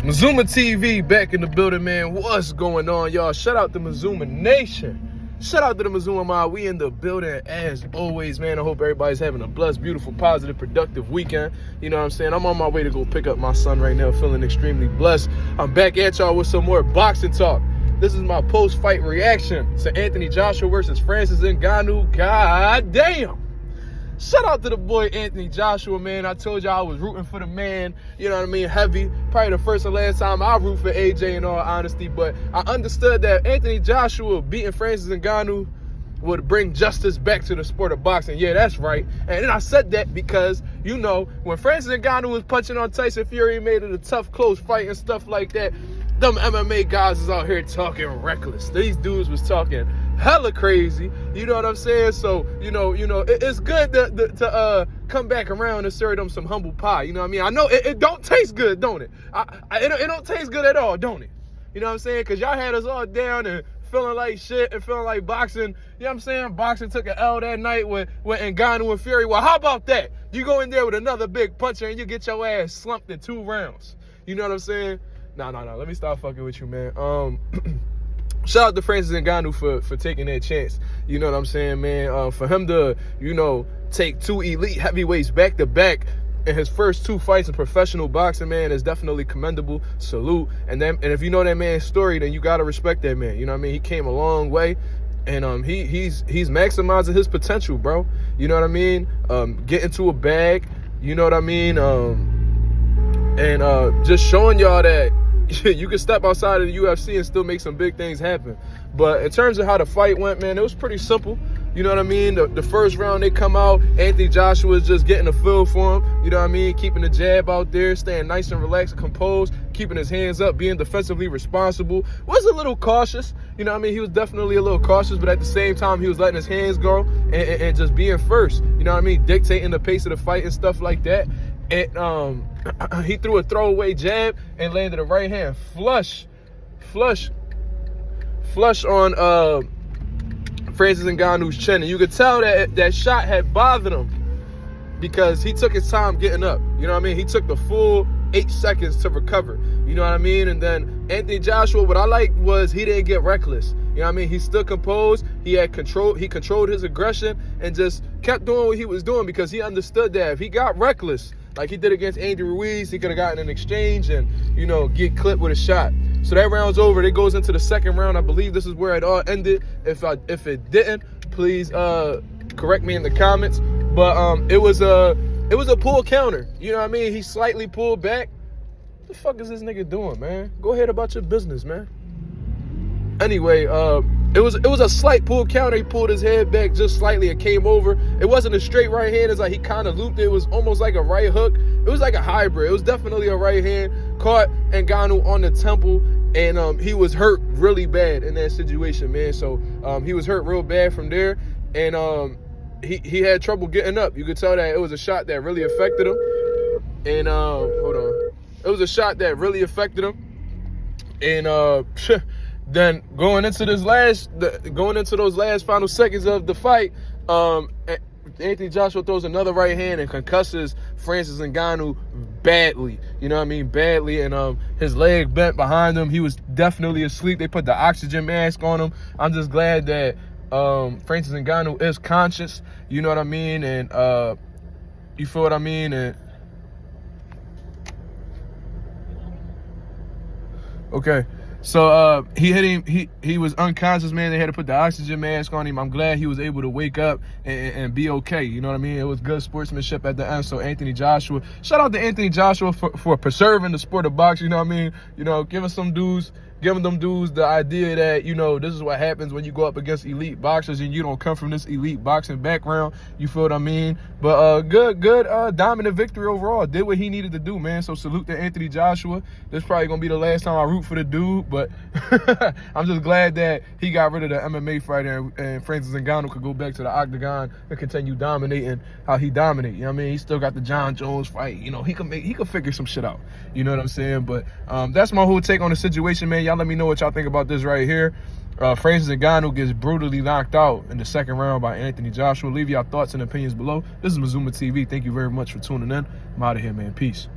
Mazuma TV back in the building, man. What's going on, y'all? Shout out to Mazuma Nation. Shout out to the Mazuma Mob. We in the building as always, man. I hope everybody's having a blessed, beautiful, positive, productive weekend. You know what I'm saying? I'm on my way to go pick up my son right now, feeling extremely blessed. I'm back at y'all with some more boxing talk. This is my post-fight reaction to Anthony Joshua versus Francis Ngannou. God damn. Shout out to the boy Anthony Joshua, man. I told y'all I was rooting for the man, you know what I mean, heavy. Probably the first and last time I root for AJ in all honesty, but I understood that Anthony Joshua beating Francis Ngannou would bring justice back to the sport of boxing. Yeah, that's right. And then I said that because, you know, when Francis Ngannou was punching on Tyson Fury, made it a tough, close fight and stuff like that, them MMA guys is out here talking reckless. These dudes was talking hella crazy, you know what I'm saying? So, you know, it's good to come back around and serve them some humble pie, you know what I mean? I know it don't taste good, don't it? It don't taste good at all, don't it? You know what I'm saying? Because y'all had us all down and feeling like shit and feeling like boxing, you know what I'm saying? Boxing took an L that night with Ngannou and Fury. Well, how about that? You go in there with another big puncher and you get your ass slumped in 2 rounds. You know what I'm saying? No. Let me stop fucking with you, man. Shout out to Francis Ngannou for taking that chance. You know what I'm saying, man? For him to, you know, take 2 elite heavyweights back to back in his first 2 fights in professional boxing, man, is definitely commendable. Salute. And if you know that man's story, then you gotta respect that man. You know what I mean? He came a long way, and he's maximizing his potential, bro. You know what I mean? Get into a bag. You know what I mean? And just showing y'all that you can step outside of the UFC and still make some big things happen. But in terms of how the fight went, man, it was pretty simple. You know what I mean? The first round, they come out, Anthony Joshua is just getting a feel for him. You know what I mean? Keeping the jab out there, staying nice and relaxed and composed, keeping his hands up, being defensively responsible. Was a little cautious. You know what I mean? He was definitely a little cautious, but at the same time, he was letting his hands go and just being first. You know what I mean? Dictating the pace of the fight and stuff like that. And he threw a throwaway jab and landed a right hand flush on Francis Ngannou's chin. And you could tell that shot had bothered him because he took his time getting up. You know what I mean? He took the full 8 seconds to recover. You know what I mean? And then Anthony Joshua, what I liked was he didn't get reckless. You know what I mean? He stood composed. He controlled his aggression and just kept doing what he was doing because he understood that if he got reckless, like he did against Andy Ruiz, he could have gotten an exchange and, you know, get clipped with a shot. So that round's over. It goes into the second round. I believe this is where it all ended. If it didn't, please correct me in the comments. But it was a pull counter. You know what I mean? He slightly pulled back. What the fuck is this nigga doing, man? Go ahead about your business, man. Anyway, it was a slight pull counter. He pulled his head back just slightly. It came over. It wasn't a straight right hand. It's like he kind of looped it. It was almost like a right hook. It was like a hybrid. It was definitely a right hand. Caught Ngannou on the temple, and he was hurt really bad in that situation, man. So he was hurt real bad from there, and he had trouble getting up. You could tell that it was a shot that really affected him. And hold on, it was a shot that really affected him, and then going into those last final seconds of the fight, Anthony Joshua throws another right hand and concusses Francis Ngannou badly. You know what I mean? Badly. And his leg bent behind him. He was definitely asleep. They put the oxygen mask on him. I'm just glad that Francis Ngannou is conscious. You know what I mean? And you feel what I mean? And okay. So he hit him. He was unconscious, man. They had to put the oxygen mask on him. I'm glad he was able to wake up and be okay. You know what I mean? It was good sportsmanship at the end. So Anthony Joshua, shout out to Anthony Joshua for preserving the sport of boxing. You know what I mean? You know, giving them dudes the idea that, you know, this is what happens when you go up against elite boxers and you don't come from this elite boxing background. You feel what I mean? But good dominant victory overall. Did what he needed to do, man. So salute to Anthony Joshua. This is probably gonna be the last time I root for the dude, but I'm just glad that he got rid of the MMA fighter and Francis Ngannou could go back to the octagon and continue dominating how he dominated. You know what I mean? He still got the John Jones fight. You know, he could figure some shit out. You know what I'm saying? But that's my whole take on the situation, man. Y'all let me know what y'all think about this right here. Francis Ngannou gets brutally knocked out in the second round by Anthony Joshua. Leave y'all thoughts and opinions below. This is Mazuma TV. Thank you very much for tuning in. I'm out of here, man. Peace.